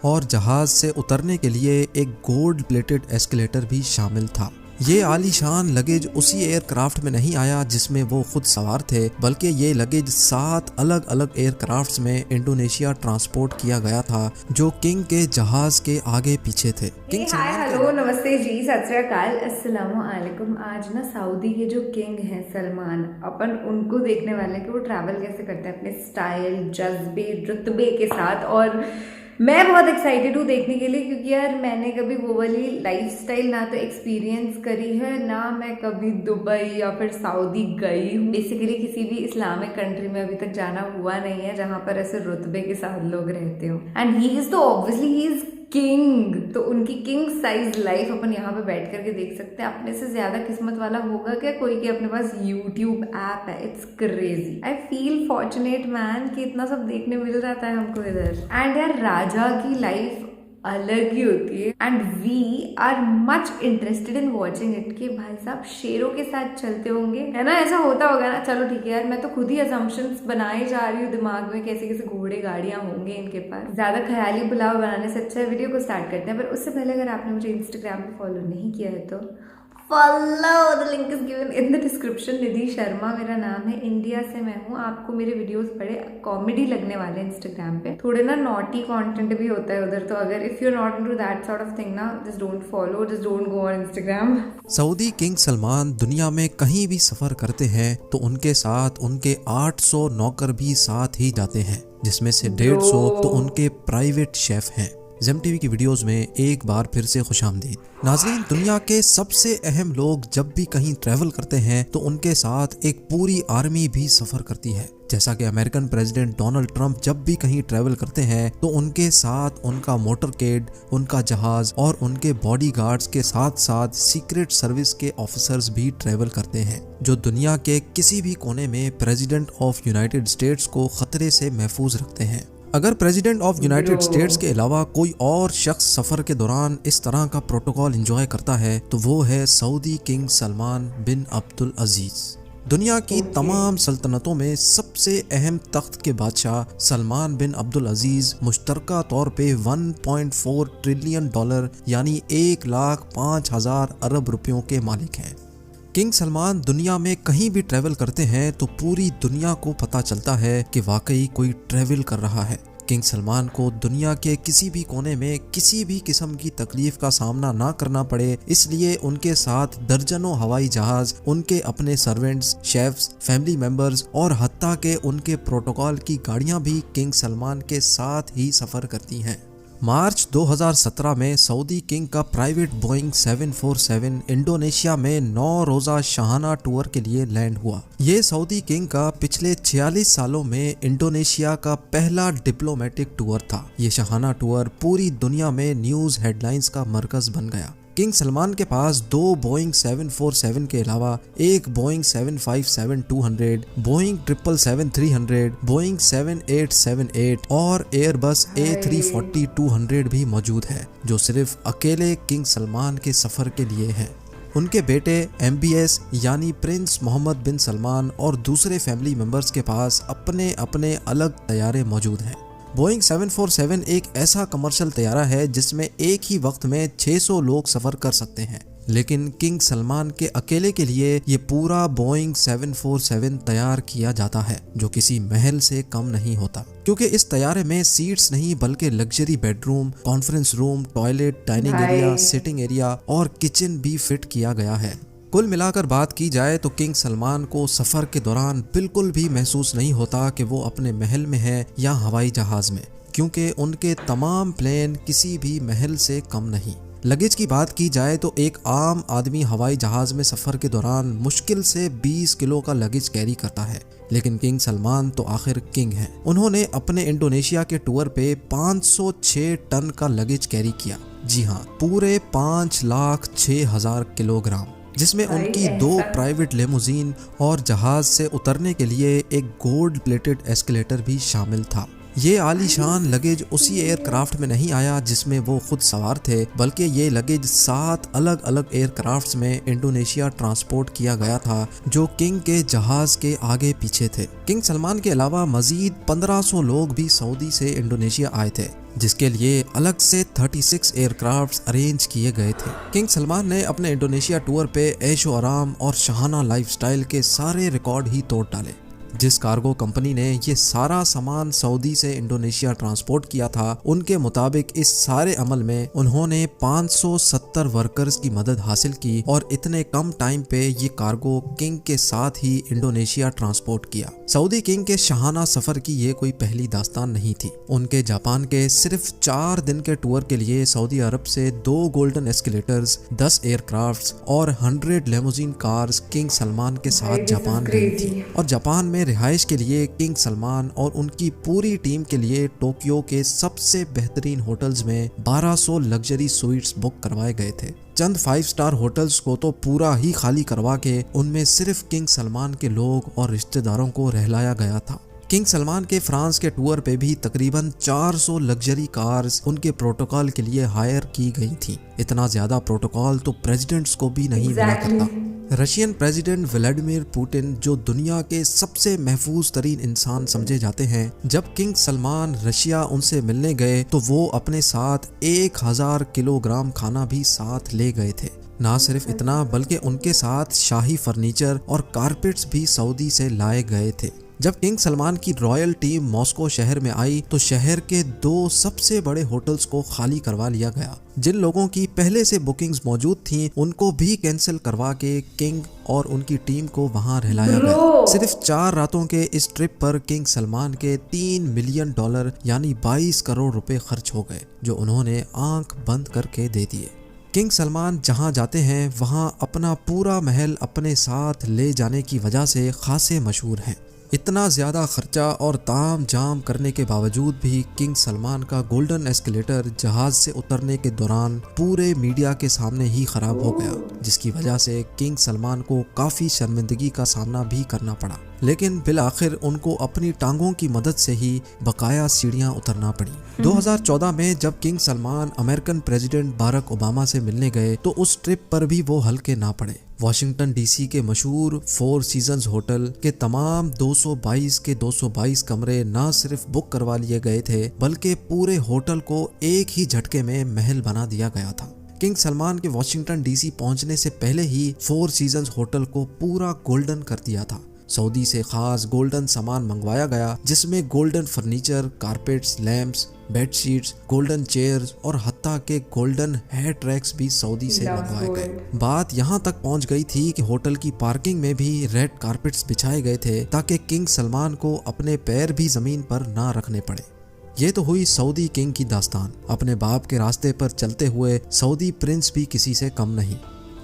और जहाज से उतरने के लिए एक गोल्ड प्लेटेड एस्केलेटर भी शामिल था। ये आलीशान लगेज उसी एयरक्राफ्ट में नहीं आया जिसमें वो खुद सवार थे, बल्कि ये लगेज 7 अलग अलग एयरक्राफ्ट्स में इंडोनेशिया ट्रांसपोर्ट किया गया था जो किंग के जहाज के आगे पीछे थे। हाय हेलो नमस्ते जी, सत श्री अकाल, अस्सलाम वालेकुम। आज ना सऊदी के जो किंग हैं सलमान, अपन उनको देखने वाले हैं कि वो ट्रैवल कैसे करते हैं अपने स्टाइल, जज्बे, रुतबे के साथ। और मैं बहुत एक्साइटेड हूँ देखने के लिए, क्योंकि यार मैंने कभी वो वाली लाइफस्टाइल ना तो एक्सपीरियंस करी है, ना मैं कभी दुबई या फिर सऊदी गई हूँ। बेसिकली किसी भी इस्लामिक कंट्री में अभी तक जाना हुआ नहीं है जहाँ पर ऐसे रुतबे के साथ लोग रहते हो। एंड ही इज तो ऑब्वियसली ही इज किंग, तो उनकी किंग साइज लाइफ अपन यहाँ पे बैठ करके देख सकते हैं। अपने से ज्यादा किस्मत वाला होगा क्या कोई कि अपने पास यूट्यूब ऐप है। It's crazy. I feel fortunate man कि इतना सब देखने मिल जाता है हमको इधर। एंड यार राजा की लाइफ अलग ही होती है and we are much interested in watching it कि भाई साहब शेरों के साथ चलते होंगे, है ना, ऐसा होता होगा ना। चलो ठीक है यार, मैं तो खुद ही अजम्पशंस बनाए जा रही हूँ दिमाग में, कैसे कैसे घोड़े गाड़ियां होंगे इनके पास। ज्यादा ख्याली पुलाव बनाने से अच्छा है वीडियो को स्टार्ट करते हैं। पर उससे पहले अगर आपने मुझे इंस्टाग्राम पे फॉलो नहीं किया है तो follow, the link is given in the description. Nidhi Sharma मेरा नाम है, इंडिया से मैं हूँ। आपको मेरे वीडियोस बड़े कॉमेडी लगने वाले हैं इंस्टाग्राम पे, थोड़े ना नॉटी कंटेंट भी होता है उधर। तो अगर if you are not into that sort of thing ना, just don't follow, just don't go on Instagram. Saudi king Salman दुनिया में कहीं भी सफर करते हैं तो उनके साथ उनके 800 नौकर भी साथ ही जाते हैं, जिसमें से 150 तो उनके प्राइवेट शेफ हैं। ज़ेम टीवी की वीडियोस में एक बार फिर से खुशामदीद। नाज़रीन, दुनिया के सबसे अहम लोग जब भी कहीं ट्रैवल करते हैं तो उनके साथ एक पूरी आर्मी भी सफर करती है। जैसा कि अमेरिकन प्रेसिडेंट डोनाल्ड ट्रंप जब भी कहीं ट्रैवल करते हैं तो उनके साथ उनका मोटरकेड, उनका जहाज और उनके बॉडीगार्ड्स के साथ साथ सीक्रेट सर्विस के ऑफिसर्स भी ट्रैवल करते हैं, जो दुनिया के किसी भी कोने में प्रेसिडेंट ऑफ यूनाइटेड स्टेट्स को खतरे से महफूज रखते हैं। अगर प्रेसिडेंट ऑफ यूनाइटेड स्टेट्स के अलावा कोई और शख्स सफर के दौरान इस तरह का प्रोटोकॉल एंजॉय करता है तो वो है सऊदी किंग सलमान बिन अब्दुल अजीज। दुनिया की तमाम सल्तनतों में सबसे अहम तख्त के बादशाह सलमान बिन अब्दुल अजीज मुश्तरका तौर पे 1.4 ट्रिलियन डॉलर यानी 1,05,000 अरब रुपयों के मालिक हैं। किंग सलमान दुनिया में कहीं भी ट्रैवल करते हैं तो पूरी दुनिया को पता चलता है कि वाकई कोई ट्रैवल कर रहा है। किंग सलमान को दुनिया के किसी भी कोने में किसी भी किस्म की तकलीफ का सामना ना करना पड़े, इसलिए उनके साथ दर्जनों हवाई जहाज, उनके अपने सर्वेंट्स, शेफ्स, फैमिली मेंबर्स और हत्ता के उनके प्रोटोकॉल की गाड़ियां भी किंग सलमान के साथ ही सफर करती हैं। मार्च 2017 में सऊदी किंग का प्राइवेट बोइंग 747 इंडोनेशिया में 9 रोजा शाहाना टूर के लिए लैंड हुआ। ये सऊदी किंग का पिछले 46 सालों में इंडोनेशिया का पहला डिप्लोमेटिक टूर था। ये शाहाना टूर पूरी दुनिया में न्यूज हेडलाइंस का मरकज बन गया। किंग सलमान के पास 2 बोइंग 747 के अलावा एक बोइंग 757-200, बोइंग 777-300, बोइंग 7878 और एयरबस A340-200 भी मौजूद है, जो सिर्फ अकेले किंग सलमान के सफर के लिए है। उनके बेटे MBS यानी प्रिंस मोहम्मद बिन सलमान और दूसरे फैमिली मेंबर्स के पास अपने अपने अलग तैयारे मौजूद हैं। बोइंग 747 एक ऐसा कमर्शियल तैयारा है जिसमें एक ही वक्त में 600 लोग सफर कर सकते हैं, लेकिन किंग सलमान के अकेले के लिए ये पूरा बोइंग 747 तैयार किया जाता है, जो किसी महल से कम नहीं होता, क्योंकि इस तैयारे में सीट्स नहीं बल्कि luxury bedroom, conference room, toilet, dining area, sitting area और किचन भी फिट किया गया है। कुल मिलाकर बात की जाए तो किंग सलमान को सफर के दौरान बिल्कुल भी महसूस नहीं होता कि वो अपने महल में है या हवाई जहाज में, क्योंकि उनके तमाम प्लेन किसी भी महल से कम नहीं। लगेज की बात की जाए तो एक आम आदमी हवाई जहाज में सफर के दौरान मुश्किल से 20 किलो का लगेज कैरी करता है, लेकिन किंग सलमान तो आखिर किंग हैं। उन्होंने अपने इंडोनेशिया के टूर पे 506 टन का लगेज कैरी किया। जी हाँ, पूरे 5,06,000 किलोग्राम, जिसमें उनकी 2 प्राइवेट लेमोजीन और जहाज से उतरने के लिए एक गोल्ड प्लेटेड एस्केलेटर भी शामिल था। ये आलीशान लगेज उसी एयरक्राफ्ट में नहीं आया जिसमें वो खुद सवार थे, बल्कि ये लगेज 7 अलग अलग एयरक्राफ्ट्स में इंडोनेशिया ट्रांसपोर्ट किया गया था, जो किंग के जहाज के आगे पीछे थे। किंग सलमान के अलावा मजीद 1500 लोग भी सऊदी से इंडोनेशिया आए थे, जिसके लिए अलग से 36 एयरक्राफ्ट्स अरेंज किए गए थे। किंग सलमान ने अपने इंडोनेशिया टूर पे ऐशो आराम और शाहाना लाइफस्टाइल के सारे रिकॉर्ड ही तोड़ डाले। जिस कार्गो कंपनी ने ये सारा सामान सऊदी से इंडोनेशिया ट्रांसपोर्ट किया था, उनके मुताबिक इस सारे अमल में उन्होंने 570 वर्कर्स की मदद हासिल की और इतने कम टाइम पे ये कार्गो किंग के साथ ही इंडोनेशिया ट्रांसपोर्ट किया। सऊदी किंग के शाहाना सफर की ये कोई पहली दास्तान नहीं थी। उनके जापान के सिर्फ 4 दिन के टूर के लिए सऊदी अरब से 2 गोल्डन एस्केलेटर्स, 10 एयरक्राफ्ट्स और 100 लेमोजीन कार्स किंग सलमान के साथ जापान गई थी। और जापान में रिहाइश के लिए किंग सलमान और उनकी पूरी टीम के लिए टोक्यो के सबसे बेहतरीन होटल्स में 1200 लग्जरी स्वीट्स बुक करवाए गए थे। चंद 5 स्टार होटल्स को तो पूरा ही खाली करवा के उनमें सिर्फ किंग सलमान के लोग और रिश्तेदारों को रहलाया गया था। किंग सलमान के फ्रांस के टूर पे भी तकरीबन 400 लग्जरी कार्स उनके प्रोटोकॉल के लिए हायर की गई थी। इतना ज्यादा प्रोटोकॉल तो प्रेसिडेंट्स को भी नहीं मिला करता। रशियन प्रेसिडेंट व्लादिमीर पुतिन, जो दुनिया के सबसे महफूज तरीन इंसान समझे जाते हैं, जब किंग सलमान रशिया उनसे मिलने गए तो वो अपने साथ 1000 किलोग्राम खाना भी साथ ले गए थे। ना सिर्फ इतना, बल्कि उनके साथ शाही फर्नीचर और कारपेट्स भी सऊदी से लाए गए थे। जब किंग सलमान की रॉयल टीम मॉस्को शहर में आई तो शहर के 2 सबसे बड़े होटल्स को खाली करवा लिया गया। जिन लोगों की पहले से बुकिंग्स मौजूद थीं, उनको भी कैंसिल करवा के किंग और उनकी टीम को वहां रहलाया गया। सिर्फ 4 रातों के इस ट्रिप पर किंग सलमान के $3 मिलियन यानी 22 करोड़ रुपए खर्च हो गए, जो उन्होंने आंख बंद करके दे दिए। किंग सलमान जहां जाते हैं वहां अपना पूरा महल अपने साथ ले जाने की वजह से खासे मशहूर हैं। इतना ज्यादा खर्चा और ताम जाम करने के बावजूद भी किंग सलमान का गोल्डन एस्केलेटर जहाज से उतरने के दौरान पूरे मीडिया के सामने ही खराब हो गया, जिसकी वजह से किंग सलमान को काफी शर्मिंदगी का सामना भी करना पड़ा। लेकिन बिल आखिर उनको अपनी टांगों की मदद से ही बकाया सीढ़ियां उतरना पड़ी। 2014 में जब किंग सलमान अमेरिकन प्रेसिडेंट बारक ओबामा से मिलने गए तो उस ट्रिप पर भी वो हल्के ना पड़े। वॉशिंगटन डीसी के मशहूर 4 सीजन्स होटल के तमाम 222 के 222 कमरे न सिर्फ बुक करवा लिए गए थे, बल्कि पूरे होटल को एक ही झटके में महल बना दिया गया था। किंग सलमान के वॉशिंगटन डीसी पहुंचने से पहले ही 4 सीजन्स होटल को पूरा गोल्डन कर दिया था। सऊदी से खास गोल्डन सामान मंगवाया गया, जिसमें golden furniture, carpets, lamps, bedsheets, golden chairs और हत्ता के गोल्डन हेयर ट्रैक्स भी सऊदी से मंगवाए गए। बात यहाँ तक पहुँच गई थी कि होटल की पार्किंग में भी रेड कारपेट्स बिछाए गए थे ताकि किंग सलमान को अपने पैर भी जमीन पर ना रखने पड़े। ये तो हुई सऊदी किंग की दास्तान। अपने बाप के रास्ते पर चलते हुए सऊदी प्रिंस भी किसी से कम नहीं।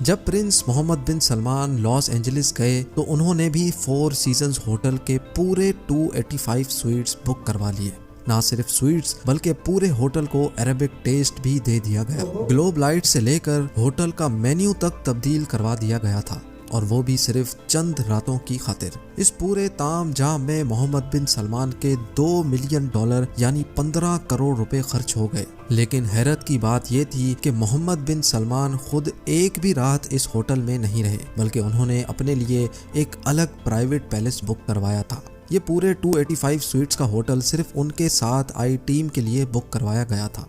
जब प्रिंस मोहम्मद बिन सलमान लॉस एंजलिस गए तो उन्होंने भी 4 सीजन्स होटल के पूरे 285 स्वीट्स बुक करवा लिए। ना सिर्फ स्वीट्स बल्कि पूरे होटल को अरेबिक टेस्ट भी दे दिया गया। ग्लोब लाइट से लेकर होटल का मेन्यू तक तब्दील करवा दिया गया था, और वो भी सिर्फ चंद रातों की खातिर। इस पूरे ताम जाम में मोहम्मद बिन सलमान के $2 मिलियन यानी 15 करोड़ रुपए खर्च हो गए। लेकिन हैरत की बात ये थी कि मोहम्मद बिन सलमान खुद एक भी रात इस होटल में नहीं रहे, बल्कि उन्होंने अपने लिए एक अलग प्राइवेट पैलेस बुक करवाया था। ये पूरे 285 स्वीट्स का होटल सिर्फ उनके साथ आई टीम के लिए बुक करवाया गया था।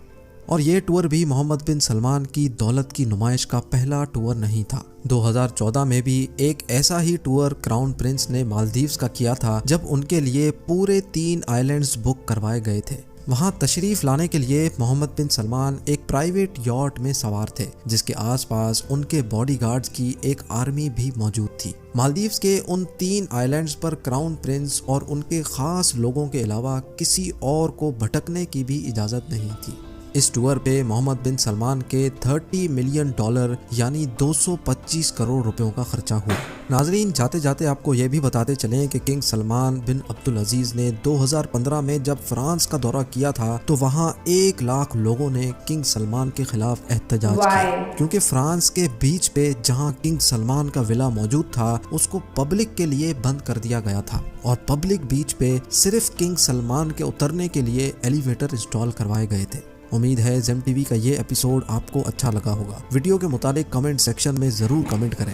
और ये टूर भी मोहम्मद बिन सलमान की दौलत की नुमाइश का पहला टूर नहीं था। 2014 में भी एक ऐसा ही टूर क्राउन प्रिंस ने मालदीव्स का किया था, जब उनके लिए पूरे 3 आइलैंड्स बुक करवाए गए थे। वहां तशरीफ लाने के लिए मोहम्मद बिन सलमान एक प्राइवेट यॉट में सवार थे, जिसके आसपास उनके बॉडीगार्ड्स की एक आर्मी भी मौजूद थी। मालदीव्स के उन 3 आइलैंड्स पर क्राउन प्रिंस और उनके खास लोगों के अलावा किसी और को भटकने की भी इजाजत नहीं थी। इस टूर पे मोहम्मद बिन सलमान के $30 मिलियन यानी 225 करोड़ रुपयों का खर्चा हुआ। नाजरीन, जाते जाते आपको ये भी बताते चलें कि किंग सलमान बिन अब्दुल अजीज ने 2015 में जब फ्रांस का दौरा किया था तो वहाँ 1 लाख लोगों ने किंग सलमान के खिलाफ एहतजाज किया, क्योंकि फ्रांस के बीच पे जहाँ किंग सलमान का विला मौजूद था उसको पब्लिक के लिए बंद कर दिया गया था, और पब्लिक बीच पे सिर्फ किंग सलमान के उतरने के लिए एलिवेटर इंस्टॉल करवाए गए थे। उम्मीद है जेम टीवी का ये एपिसोड आपको अच्छा लगा होगा। वीडियो के मुतालिक कमेंट सेक्शन में जरूर कमेंट करें।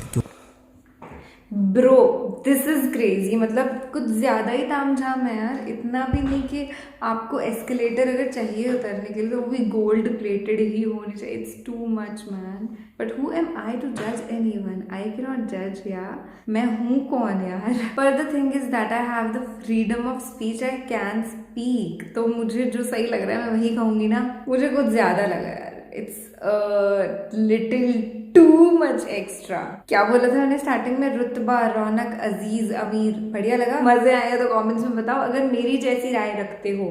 ब्रो दिस इज क्रेजी, मतलब कुछ ज्यादा ही तामझाम है यार। इतना भी नहीं कि आपको एस्केलेटर अगर चाहिए उतरने के लिए तो वो भी गोल्ड प्लेटेड ही होनी चाहिए। It's too much man. But who am I to जज एनीवन? आई कैन नॉट जज यार, मैं हूँ कौन यार। पर the thing is that I have the freedom of speech, I can speak. तो मुझे जो सही लग रहा है मैं वही कहूंगी ना। मुझे कुछ ज्यादा लगा यार, it's little too much extra. क्या बोला था मैंने स्टार्टिंग में? रुतबा, रौनक, अजीज, अमीर। बढ़िया लगा? मजे आए तो कमेंट्स में बताओ। अगर मेरी जैसी राय रखते हो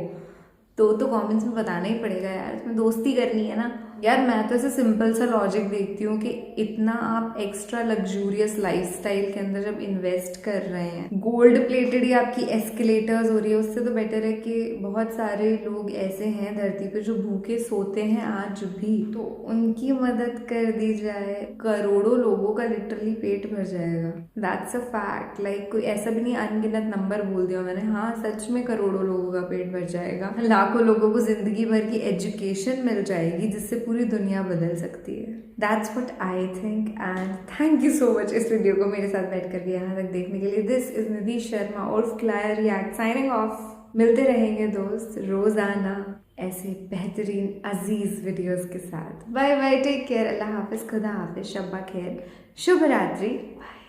तो कमेंट्स में बताना ही पड़ेगा यार, इसमें दोस्ती करनी है ना यार। मैं तो ऐसे सिंपल सा लॉजिक देखती हूँ कि इतना आप एक्स्ट्रा लग्जूरियस लाइफस्टाइल के अंदर जब इन्वेस्ट कर रहे हैं, गोल्ड प्लेटेड ही आपकी एस्केलेटर्स हो रही है, उससे तो बेटर है कि बहुत सारे लोग ऐसे हैं धरती पे जो भूखे सोते हैं आज भी, तो उनकी मदद कर दी जाए। करोड़ों लोगों का लिटरली पेट भर जाएगा। That's a fact. लाइक कोई ऐसा भी नहीं अनगिनत नंबर बोल दिया मैंने, हाँ सच में करोड़ों लोगों का पेट भर जाएगा। लाखों लोगों को जिंदगी भर की एजुकेशन मिल जाएगी जिससे पूरी दुनिया बदल सकती है। That's what I think and thank you so much इस वीडियो को मेरे साथ बैठ करके यहाँ तक देखने के लिए। दिस इज निधि शर्मा और क्लायर रिएक्ट साइनिंग ऑफ। मिलते रहेंगे दोस्त रोजाना ऐसे बेहतरीन अजीज वीडियोस के साथ। बाय बाय, टेक केयर, अल्लाह हाफिज, खुदा हाफिज, शब्बा खैर, शुभ रात्रि, बाय।